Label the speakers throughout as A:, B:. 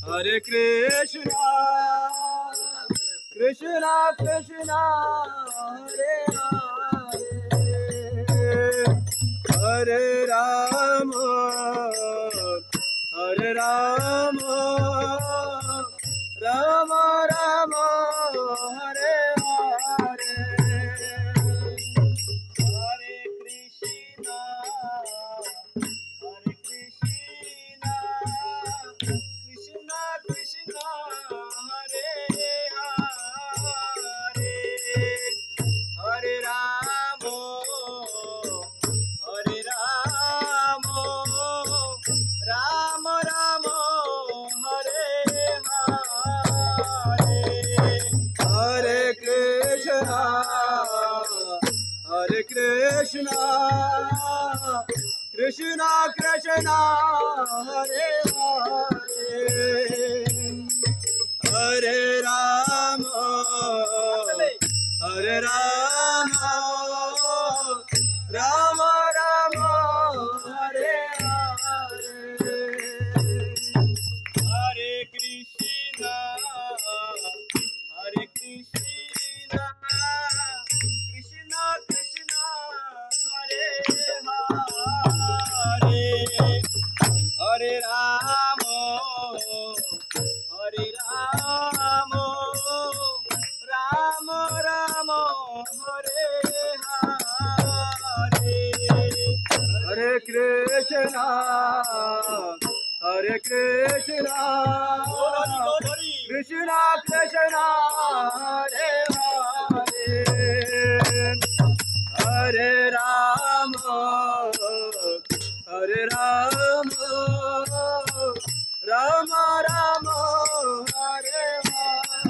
A: Hare Krishna, Krishna Krishna, Hare Hare, Hare Rama, Hare Rama, Rama Rama, Hare Hare, Hare Krishna, Hare Krishna, Krishna Krishna, Hare Hare, Hare Rama, Hare Rama, Rama Rama, Hare Hare, Hare Krishna, Hare Krishna, Krishna Krishna, Hare Hare, Hare Rama, Hare Rama, Rama Rama, Hare Hare, Hare Krishna, Hare Krishna, Krishna Krishna, Hare Hare, Hare Rama, Hare Rama, Rama Rama, Hare Hare, Hare Krishna, Hare Krishna, Krishna Krishna, Hare Hare, Hare Rama, Hare Rama, Rama Rama, Hare Hare, Hare Krishna, Hare Krishna, Krishna Krishna, Hare Hare, Hare Rama, Hare Rama, Rama Rama, Hare Hare,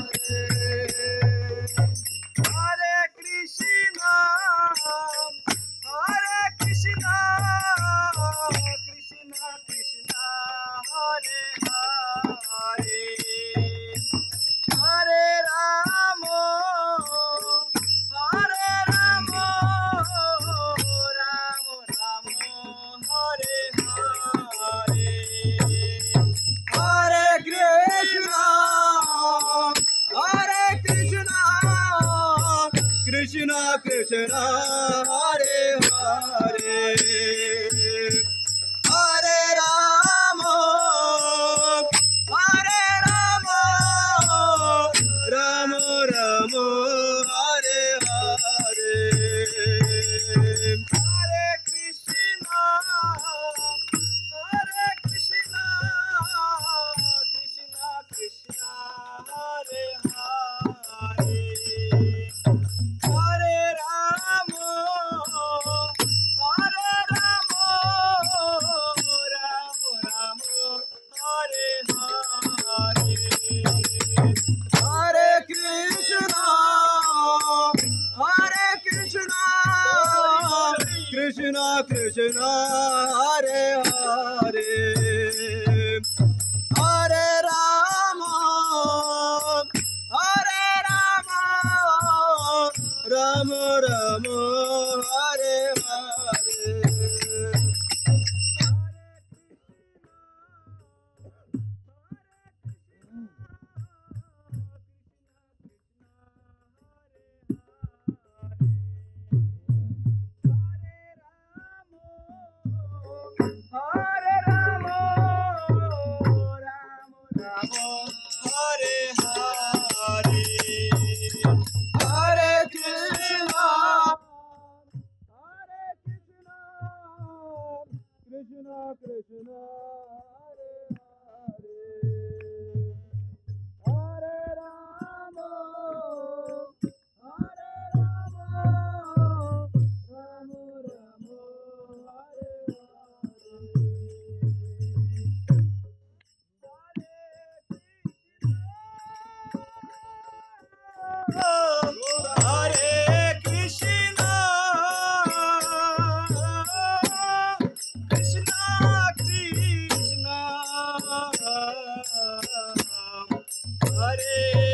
A: Hare Krishna, Hare Krishna, Krishna Krishna, Hare Hare, Hare Rama, Hare Rama, Rama Rama, Hare Hare, Hare Krishna, Hare Krishna, Krishna Krishna, Hare Hare, Hare Rama, Hare Rama, Rama Rama, Hare Hare, Hare Krishna, Hare Krishna, Krishna Krishna, Hare Hare, Hare Rama, Hare Rama, Rama Rama, Hare Hare, Hare Rama, Rama Rama, Hare Hare, Hare Krishna, Hare Krishna, Krishna Krishna, Hare Hare, Hare Rama, Hare Rama, Rama Rama, Hare Hare Krishna, Krishna Krishna, Hare